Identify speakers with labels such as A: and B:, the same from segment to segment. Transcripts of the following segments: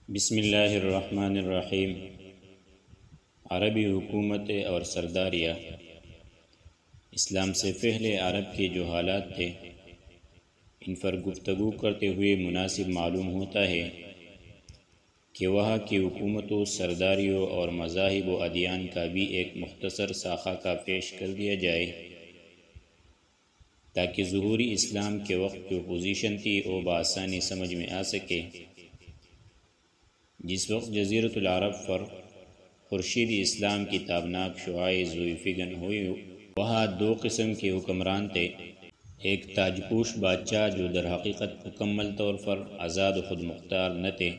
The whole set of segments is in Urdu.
A: بسم اللہ الرحمن الرحیم۔ عربی حکومت اور سرداریہ۔ اسلام سے پہلے عرب کے جو حالات تھے ان پر گفتگو کرتے ہوئے مناسب معلوم ہوتا ہے کہ وہاں کی حکومتوں، سرداریوں اور مذاہب و ادیان کا بھی ایک مختصر ساخہ کا پیش کر دیا جائے تاکہ ظہوری اسلام کے وقت جو پوزیشن تھی وہ بآسانی سمجھ میں آ سکے۔ جس وقت جزیرۃ العرب پر خورشید اسلام کی تابناک شعاع ذوی فگن ہوئی، وہاں دو قسم کے حکمران تھے، ایک تاج پوش بادشاہ جو در حقیقت مکمل طور پر آزاد و خود مختار نہ تھے،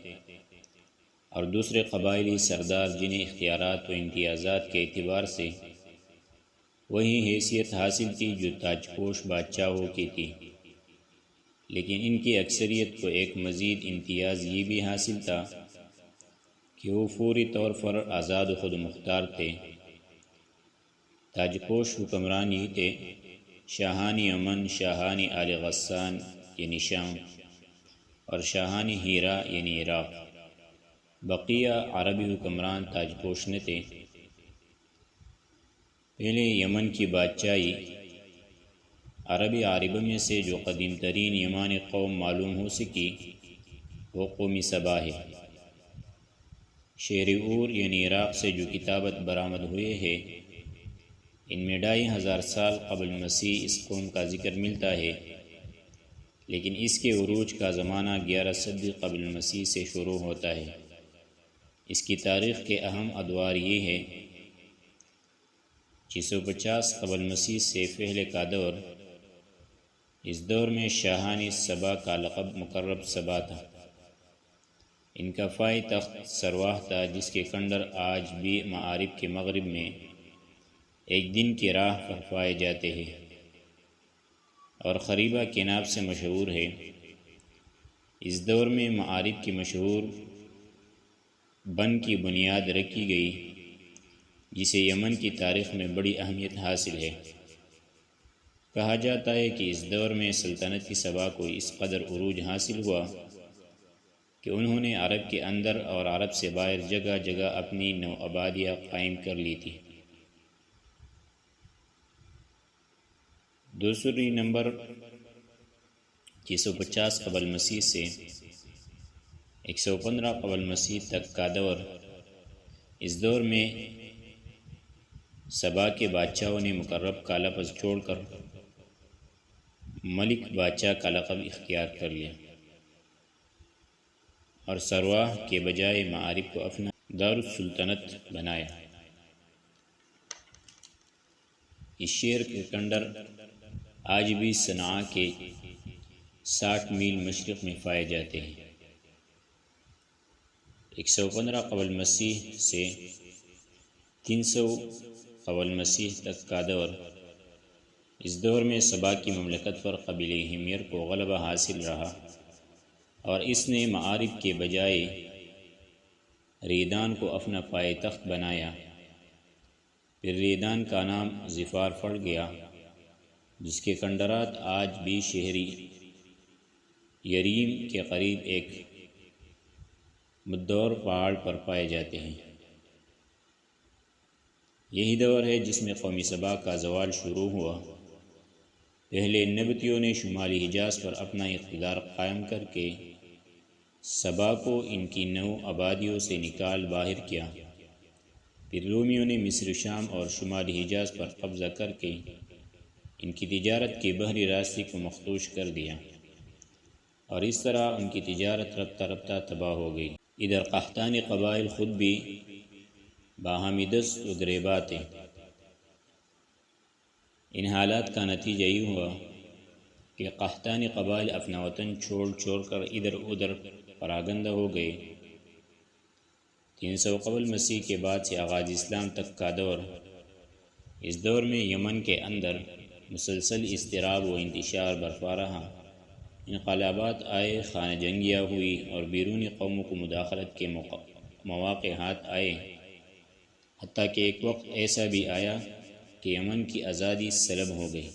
A: اور دوسرے قبائلی سردار جنہیں اختیارات و امتیازات کے اعتبار سے وہی حیثیت حاصل تھی جو تاج پوش بادشاہوں کی تھی، لیکن ان کی اکثریت کو ایک مزید امتیاز یہ بھی حاصل تھا کہ وہ فوری طور پر آزاد و خود مختار تھے۔ تاج پوش حکمران یہ تھے: شاہانی یمن، شاہانی آل غسان یعنی شام، اور شاہانی ہیرا یعنی عراق۔ بقیہ عربی حکمران تاج پوش نہ تھے۔ پہلے یمن کی بادشاہی عربی عاربہ میں سے جو قدیم ترین یمانی قوم معلوم ہو سکی وہ قومی سبا ہے۔ شہر اور یعنی عراق سے جو کتابت برآمد ہوئے ہیں ان میں 2500 سال قبل مسیح اس قوم کا ذکر ملتا ہے، لیکن اس کے عروج کا زمانہ 11 صدی قبل مسیح سے شروع ہوتا ہے۔ اس کی تاریخ کے اہم ادوار یہ ہے: 650 قبل مسیح سے پہلے کا دور۔ اس دور میں شاہانی سبا کا لقب مقرب سبا تھا۔ ان کا فائی تخت سرواہ تھا، جس کے کنڈر آج بھی معارب کے مغرب میں ایک دن کی راہ پر پائے جاتے ہیں اور خریبہ کے نام سے مشہور ہے۔ اس دور میں معارب کی مشہور بن کی بنیاد رکھی گئی، جسے یمن کی تاریخ میں بڑی اہمیت حاصل ہے۔ کہا جاتا ہے کہ اس دور میں سلطنت سبا کو اس قدر عروج حاصل ہوا کہ انہوں نے عرب کے اندر اور عرب سے باہر جگہ جگہ اپنی نو آبادیاں قائم کر لی تھی۔ دوسری نمبر 650 قبل مسیح سے 115 قبل مسیح تک کا دور۔ اس دور میں سبا کے بادشاہوں نے مقرب کا لفظ چھوڑ کر ملک بادشاہ کا لقب اختیار کر لیا اور سرواہ کے بجائے معارب کو اپنا دارالسلطنت بنایا۔ اس شہر کے کنڈر آج بھی صنعاء کے 60 میل مشرق میں پائے جاتے ہیں۔ 115 قبل مسیح سے 300 قبل مسیح تک کا دور۔ اس دور میں سبا کی مملکت پر قبیلہ ہمیر کو غلبہ حاصل رہا اور اس نے معارب کے بجائے ریدان کو اپنا پائے تخت بنایا۔ پھر ریدان کا نام ظفار پڑ گیا، جس کے کنڈرات آج بھی شہری یریم کے قریب ایک مدور پہاڑ پر پائے جاتے ہیں۔ یہی دور ہے جس میں قومی سبا کا زوال شروع ہوا۔ پہلے نبطیوں نے شمالی حجاز پر اپنا اقتدار قائم کر کے سبا کو ان کی نو آبادیوں سے نکال باہر کیا۔ پھر رومیوں نے مصر، شام اور شمالی حجاز پر قبضہ کر کے ان کی تجارت کے بحری راستے کو مخدوش کر دیا اور اس طرح ان کی تجارت رفتہ رفتہ تباہ ہو گئی۔ ادھر قحطانی قبائل خود بھی باہمی دست و گریباں تھے۔ ان حالات کا نتیجہ یہ ہوا کہ قحطانی قبائل اپنا وطن چھوڑ کر ادھر ادھر پراگندہ ہو گئے۔ 300 قبل مسیح کے بعد سے آغاز اسلام تک کا دور۔ اس دور میں یمن کے اندر مسلسل اضطراب و انتشار برپا رہا۔ انقلابات آئے، خانہ جنگیاں ہوئی اور بیرونی قوموں کو مداخلت کے مواقع ہاتھ آئے، حتیٰ کہ ایک وقت ایسا بھی آیا کہ یمن کی آزادی سلب ہو گئی۔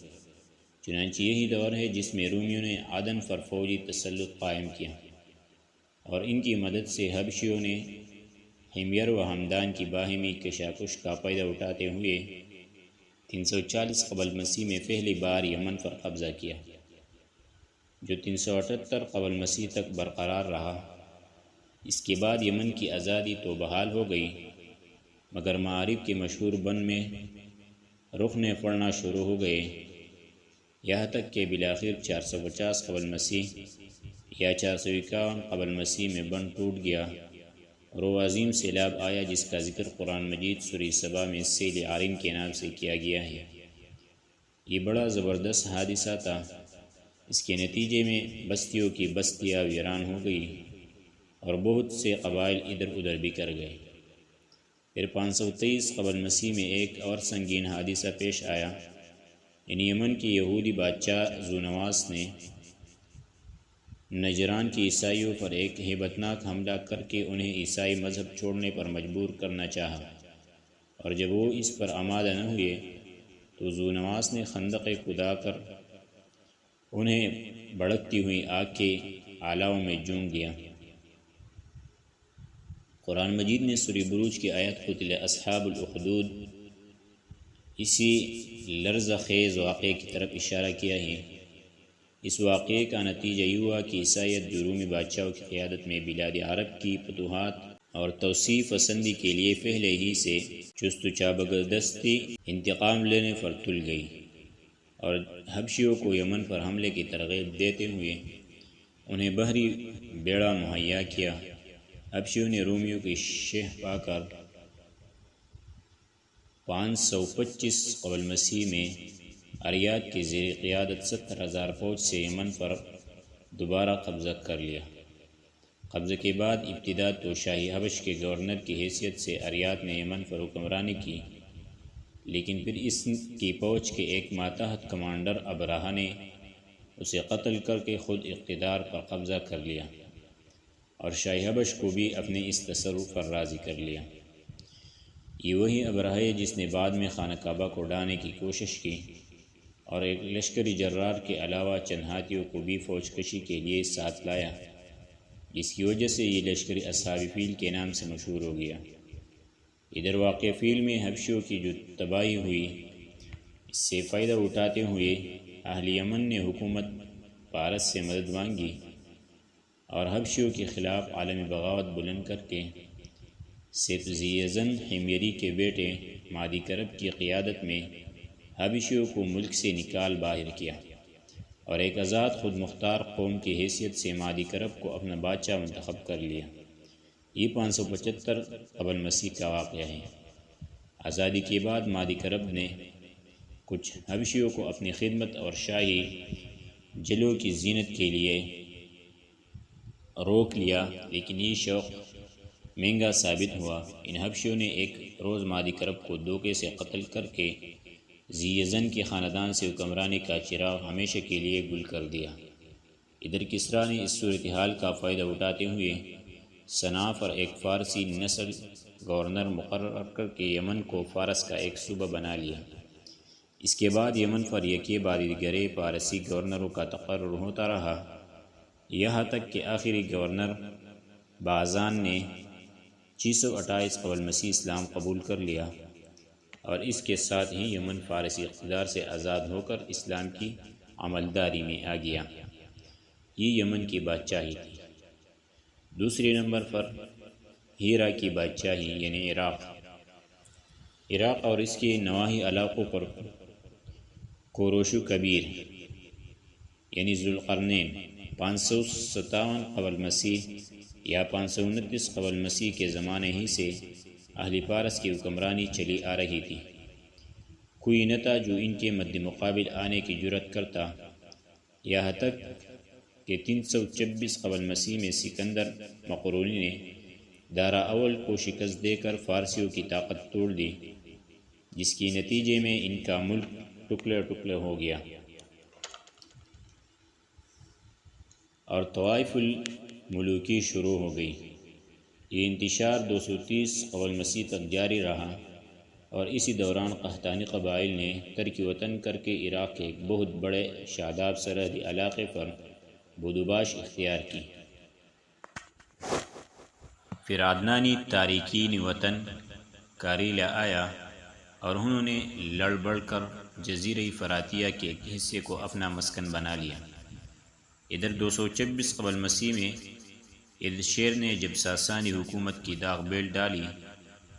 A: چنانچہ یہی دور ہے جس میں رومیوں نے عدن پر فوجی تسلط قائم کیا۔ اور ان کی مدد سے حبشیوں نے حمیر و ہمدان کی باہمی کشاکش کا فائدہ اٹھاتے ہوئے 340 قبل مسیح میں پہلی بار یمن پر قبضہ کیا، جو 378 قبل مسیح تک برقرار رہا۔ اس کے بعد یمن کی آزادی تو بحال ہو گئی، مگر معارب کے مشہور بن میں رخنے پڑنا شروع ہو گئے، یہاں تک کہ بالآخر 450 قبل مسیح یا 451 قبل مسیح میں بن ٹوٹ گیا اور وہ عظیم سیلاب آیا جس کا ذکر قرآن مجید سورہ سبا میں سیل عارم کے نام سے کیا گیا ہے۔ یہ بڑا زبردست حادثہ تھا۔ اس کے نتیجے میں بستیوں کی بستیاں ویران ہو گئی اور بہت سے قبائل ادھر ادھر بکھر گئے۔ پھر 523 قبل مسیح میں ایک اور سنگین حادثہ پیش آیا، یعنی یمن کے یہودی بادشاہ ذونواس نے نجران کی عیسائیوں پر ایک ہیبتناک حملہ کر کے انہیں عیسائی مذہب چھوڑنے پر مجبور کرنا چاہا، اور جب وہ اس پر آمادہ نہ ہوئے تو ذونواس نے خندق کھدا کر انہیں بھڑکتی ہوئی آگ کے اعلاؤں میں جون دیا۔ قرآن مجید نے سورہ بروج کی آیت قتل اصحاب الاخدود اسی لرز خیز واقعے کی طرف اشارہ کیا ہے۔ اس واقعے کا نتیجہ یہ ہوا کہ عیسائیت جو رومی بادشاہوں کی قیادت میں بلاد عرب کی فتوحات اور توسیع پسندی کے لیے پہلے ہی سے چست و چابردستی انتقام لینے پر تل گئی، اور حبشیوں کو یمن پر حملے کی ترغیب دیتے ہوئے انہیں بحری بیڑا مہیا کیا۔ حبشیوں نے رومیوں کی شہ پا کر 525 قبل مسیح میں اریاد کے زیر قیادت 70,000 فوج سے یمن پر دوبارہ قبضہ کر لیا۔ قبضے کے بعد ابتدا تو شاہی حبش کے گورنر کی حیثیت سے اریاد نے یمن پر حکمرانی کی، لیکن پھر اس کی فوج کے ایک ماتحت کمانڈر ابرہہ نے اسے قتل کر کے خود اقتدار پر قبضہ کر لیا اور شاہی حبش کو بھی اپنے اس تصرف پر راضی کر لیا۔ یہ وہی ابرہہ ہے جس نے بعد میں خانہ کعبہ کو ڈھانے کی کوشش کی اور ایک لشکری جرار کے علاوہ چند ہاتھیوں کو بھی فوج کشی کے لیے ساتھ لایا، جس کی وجہ سے یہ لشکری اصحاب فیل کے نام سے مشہور ہو گیا۔ ادھر واقع فیل میں حبشیوں کی جو تباہی ہوئی، اس سے فائدہ اٹھاتے ہوئے اہل یمن نے حکومت پارس سے مدد مانگی اور حبشیوں کے خلاف عالمی بغاوت بلند کر کے صرف ذی یزن حمیری کے بیٹے مادی کرب کی قیادت میں حبشیوں کو ملک سے نکال باہر کیا اور ایک آزاد خود مختار قوم کی حیثیت سے مادی کرب کو اپنا بادشاہ منتخب کر لیا۔ یہ 575 قبل مسیح کا واقعہ ہے۔ آزادی کے بعد مادی کرب نے کچھ حبشیوں کو اپنی خدمت اور شاہی جلوں کی زینت کے لیے روک لیا، لیکن یہ شوق مہنگا ثابت ہوا۔ ان حبشیوں نے ایک روز مادی کرب کو دھوکے سے قتل کر کے ذی یزن کے خاندان سے حکمرانی کا چراغ ہمیشہ کے لیے گل کر دیا۔ ادھر کسریٰ نے اس صورتحال کا فائدہ اٹھاتے ہوئے صنعاء پر ایک فارسی نسل گورنر مقرر کر کے یمن کو فارس کا ایک صوبہ بنا لیا۔ اس کے بعد یمن پر یکے بعد دیگرے فارسی گورنروں کا تقرر ہوتا رہا، یہاں تک کہ آخری گورنر باذان نے 628 قبل مسیح اسلام قبول کر لیا اور اس کے ساتھ ہی یمن فارسی اقتدار سے آزاد ہو کر اسلام کی عملداری میں آ گیا۔ یہ یمن کی بادشاہی تھی۔ دوسرے نمبر پر ہیرا کی بادشاہی یعنی عراق اور اس کے نواحی علاقوں پر کوروش کبیر یعنی ذوالقرنین 557 قبل مسیح یا 529 قبل مسیح کے زمانے ہی سے اہل فارس کی حکمرانی چلی آ رہی تھی۔ کوئی نہ تھا جو ان کے مد مقابل آنے کی جرأت کرتا، یہاں تک کہ 326 قبل مسیح میں سکندر مقرونی نے دارا اول کو شکست دے کر فارسیوں کی طاقت توڑ دی، جس کے نتیجے میں ان کا ملک ٹکڑے ٹکڑے ہو گیا اور طوائف الملوکی شروع ہو گئی۔ یہ انتشار 230 قبل مسیح تک جاری رہا اور اسی دوران قحطانی قبائل نے ترک وطن کر کے عراق کے ایک بہت بڑے شاداب سرحدی علاقے پر بدوباش اختیار کی۔ پھر عدنانی تارکین وطن کاریلا آیا اور انہوں نے لڑ بڑھ کر جزیرہ فراتیہ کے ایک حصے کو اپنا مسکن بنا لیا۔ ادھر 226 قبل مسیح میں اردشیر نے جب ساسانی حکومت کی داغ بیل ڈالی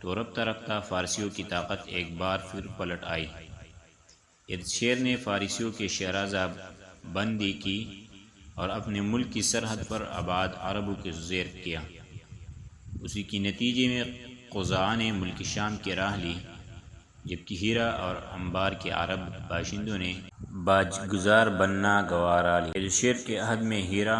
A: تو رفتہ رفتہ فارسیوں کی طاقت ایک بار پھر پلٹ آئی۔ اردشیر نے فارسیوں کے شہرازہ بندی کی اور اپنے ملک کی سرحد پر آباد عربوں کے زیر کیا۔ اسی کے نتیجے میں قزاع نے ملک شام کی راہ لی، جبکہ ہیرا اور انبار کے عرب باشندوں نے باج گزار بننا گوارا لیا۔ اردشیر کے عہد میں ہیرا،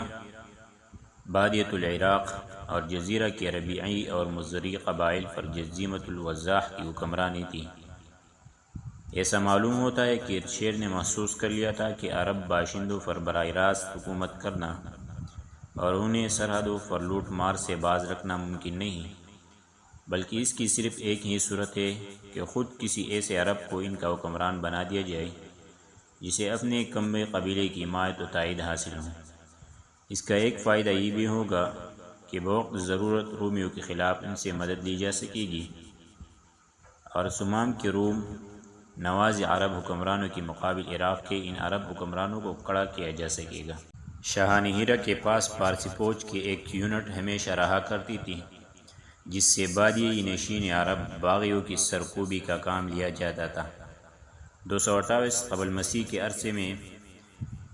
A: بادیۃ العراق اور جزیرہ کے ربیعی اور مزری قبائل پر جزیمۃ الوضاح کی حکمرانی تھی۔ ایسا معلوم ہوتا ہے کہ اردشیر نے محسوس کر لیا تھا کہ عرب باشندوں پر براہ راست حکومت کرنا اور انہیں سرحدوں پر لوٹ مار سے باز رکھنا ممکن نہیں، بلکہ اس کی صرف ایک ہی صورت ہے کہ خود کسی ایسے عرب کو ان کا حکمران بنا دیا جائے جسے اپنے کمبے قبیلے کی حمایت و تائید حاصل ہوں۔ اس کا ایک فائدہ یہ بھی ہوگا کہ بوقت ضرورت رومیوں کے خلاف ان سے مدد لی جا سکے گی اور صمام کے روم نواز عرب حکمرانوں کے مقابل عراق کے ان عرب حکمرانوں کو کڑا کیا جا سکے گا۔ شاہان ہیرا کے پاس فارسی فوج کی ایک یونٹ ہمیشہ رہا کرتی تھی جس سے بادی نشین عرب باغیوں کی سرکوبی کا کام لیا جاتا تھا۔ 228 قبل مسیح کے عرصے میں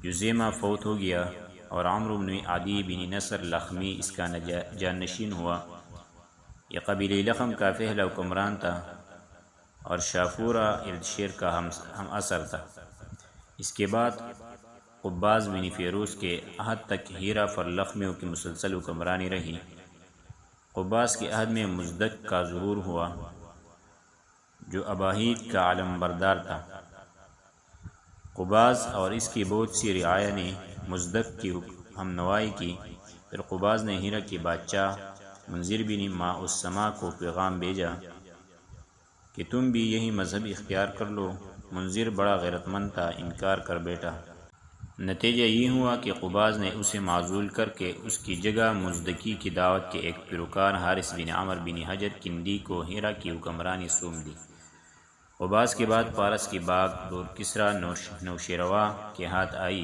A: یوزیما فوت ہو گیا اور عمرو بن عدی بن نصر لخمی اس کا جانشین ہوا۔ یہ قبیلہ لخم کا پہلا حکمران تھا اور شافورہ اردشیر کا ہم اثر تھا۔ اس کے بعد قباز بن فیروز کے عہد تک ہیرا پر لخمیوں کی مسلسل حکمرانی رہی۔ قباز کے عہد میں مزدک کا ظہور ہوا جو اباہید کا علم بردار تھا۔ قباز اور اس کی بہت سی رعایا نے مزدک کی ہم نوائی کی۔ پھر قباز نے ہیرا کے بادشاہ منذر بن ماء السما کو پیغام بھیجا کہ تم بھی یہی مذہب اختیار کر لو۔ منذر بڑا غیرت مند تھا، انکار کر بیٹھا۔ نتیجہ یہ ہوا کہ قباز نے اسے معزول کر کے اس کی جگہ مزدکی کی دعوت کے ایک پیروکار حارث بن عمر بن حجر کندی کو ہیرا کی حکمرانی سونپ دی۔ قباز کے بعد فارس کی باغ دور کسریٰ نوشیروہ کے ہاتھ آئی۔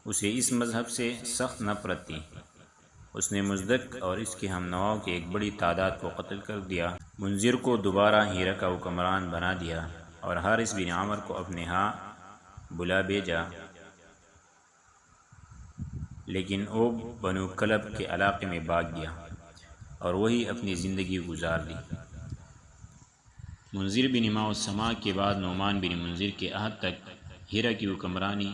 A: اسے اس مذہب سے سخت نفرت تھی۔ اس نے مزدک اور اس کے ہم نواؤں کی ایک بڑی تعداد کو قتل کر دیا۔ منذر کو دوبارہ ہیرا کا حکمران بنا دیا اور حارث بن عمر کو اپنے ہاں بلا بھیجا، لیکن وہ بنو کلب کے علاقے میں بھاگ گیا اور وہی اپنی زندگی گزار لی۔ منذر بن ماء السما کے بعد نعمان بن منذر کے عہد تک ہیرا کی حکمرانی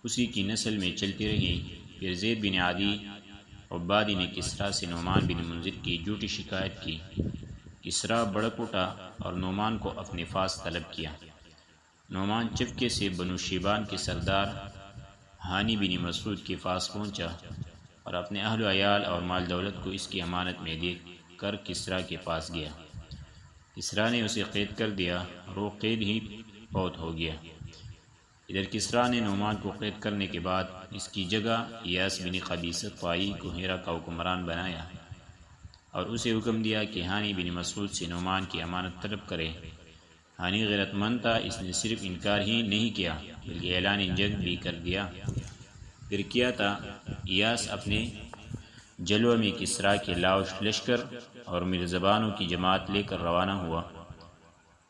A: اسی کی نسل میں چلتی رہی۔ پھر زید بن عدی عبادی نے کسریٰ سے نعمان بن منذر کی جھوٹی شکایت کی۔ کسریٰ بڑک اٹھا اور نعمان کو اپنے پاس طلب کیا۔ نعمان چپکے سے بنو شیبان کے سردار ہانی بن مسعود کے پاس پہنچا اور اپنے اہل و عیال اور مال دولت کو اس کی امانت میں دے کر کسریٰ کے پاس گیا۔ کسریٰ نے اسے قید کر دیا اور وہ قید ہی فوت ہو گیا۔ ادھر کسریٰ نے نعمان کو قید کرنے کے بعد اس کی جگہ ایاس بن قبیصۃ طائی کو ہیرا کا حکمران بنایا اور اسے حکم دیا کہ ہانی بن مسعود سے نعمان کی امانت طلب کرے۔ ہانی غیرت مند تھا، اس نے صرف انکار ہی نہیں کیا بلکہ اعلان جنگ بھی کر دیا۔ پھر کیا تھا ایاس اپنے جلوہ میں کسریٰ کے لشکر اور مرزبانوں کی جماعت لے کر روانہ ہوا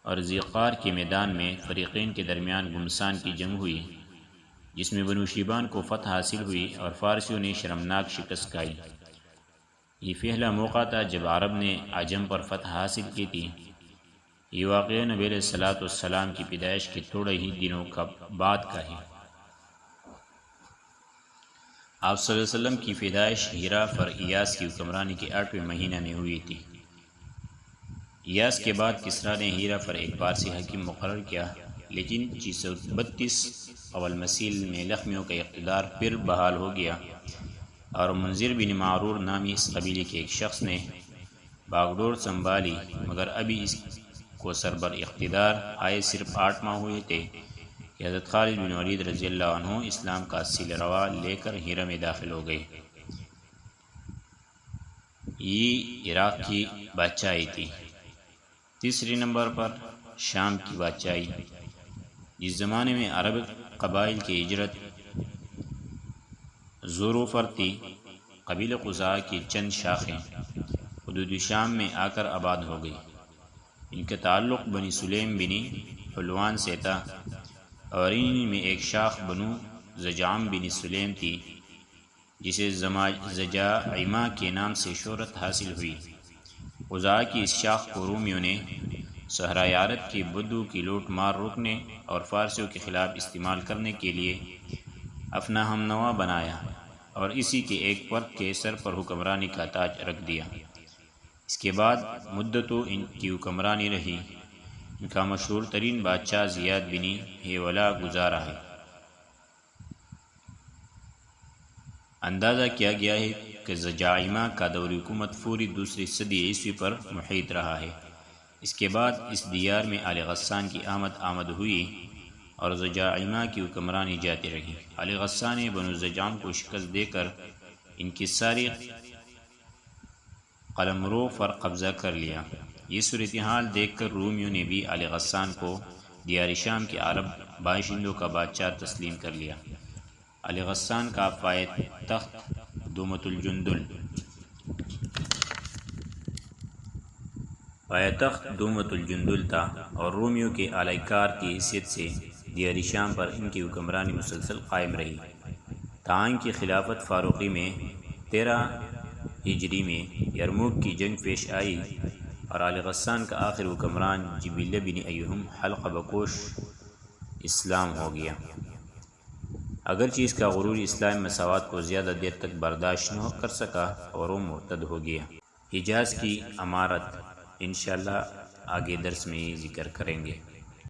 A: اور ذیقار کے میدان میں فریقین کے درمیان گمسان کی جنگ ہوئی، جس میں بنو شیبان کو فتح حاصل ہوئی اور فارسیوں نے شرمناک شکست کھائی۔ یہ پہلا موقع تھا جب عرب نے عجم پر فتح حاصل کی تھی۔ یہ واقعہ نبی علیہ الصلوۃ والسلام کی پیدائش کے تھوڑے ہی دنوں بعد کا ہے۔ آپ صلی اللہ علیہ وسلم کی پیدائش ہیرا پر ایاس کی حکمرانی کے 8ویں مہینہ میں ہوئی تھی۔ ایاس کے بعد کسریٰ نے ہیرا پر ایک پارسی حاکم مقرر کیا، لیکن 632 قبل مسیح میں لخمیوں کا اقتدار پھر بحال ہو گیا اور منذر بن معرور نامی اس قبیلے کے ایک شخص نے باغڈور سنبھالی، مگر ابھی اس کو سربر اقتدار آئے صرف 8 ماہ ہوئے تھے کہ حضرت خالد بن ولید رضی اللہ عنہ اسلام کا اصیل روا لے کر ہیرا میں داخل ہو گئے۔ یہ عراق کی بادشاہی تھی۔ تیسرے نمبر پر شام کی بادشاہی۔ جس زمانے میں عرب قبائل کی ہجرت زوروں پر تھی، قبیلہ خزاعہ کی چند شاخیں حدود شام میں آ کر آباد ہو گئی۔ ان کا تعلق بنی سلیم بنی حلوان سے تھا، اور ان میں ایک شاخ بنو زجعم بن سلیم تھی جسے زجاعمہ کے نام سے شہرت حاصل ہوئی۔ خزاعہ کی اس شاخ کو رومیوں نے صحرائے عرب کی بدو کی لوٹ مار روکنے اور فارسیوں کے خلاف استعمال کرنے کے لیے اپنا ہم نوا بنایا اور اسی کے ایک فرد کے سر پر حکمرانی کا تاج رکھ دیا۔ اس کے بعد مدتوں ان کی حکمرانی رہی۔ ان کا مشہور ترین بادشاہ زیاد بن ہیولا گزارا ہے۔ اندازہ کیا گیا ہے کہ زجاعمہ کا دور حکومت پوری دوسری صدی عیسوی پر محیط رہا ہے۔ اس کے بعد اس دیار میں آل غسان کی آمد ہوئی اور زجاعمہ کی حکمرانی جاتی رہی۔ آل غسان نے بنو زجعم کو شکست دے کر ان کی ساری قلمرو پر قبضہ کر لیا۔ یہ صورتحال دیکھ کر رومیوں نے بھی آل غسان کو دیار شام کے عرب باشندوں کا بادشاہ تسلیم کر لیا۔ آل غسان کا پائے تخت دومت الجندل تھا اور رومیوں کے اعلی کار کی حیثیت سے دیار شام پر ان کی حکمرانی مسلسل قائم رہی۔ تاں کی خلافت فاروقی میں 13 ہجری میں یرموک کی جنگ پیش آئی اور آل غسان کا آخر حکمران جبیلہ بن ایہم حلقہ بکوش اسلام ہو گیا۔ اگرچہ اس کا غرور اسلام مساوات کو زیادہ دیر تک برداشت نہ کر سکا اور وہ مرتد ہو گیا۔ حجاز کی امارت انشاءاللہ آگے درس میں ذکر کریں گے۔